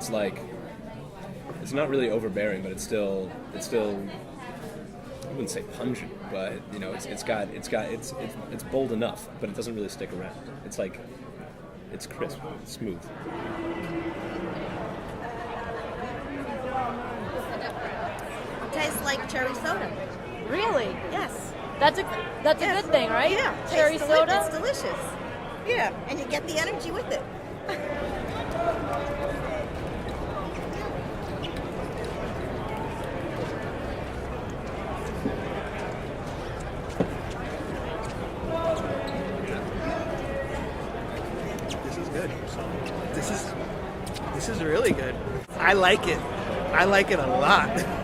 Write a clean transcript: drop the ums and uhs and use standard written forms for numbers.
it's like, it's not really overbearing, but it's still I wouldn't say pungent, but you know, it's bold enough, but it doesn't really stick around. It's like, it's crisp, it's smooth. Tastes like cherry soda. Really? Yes. That's a good thing, right? Yeah. Cherry soda? It's delicious. Yeah, and you get the energy with it. This is good. This is really good. I like it. I like it a lot.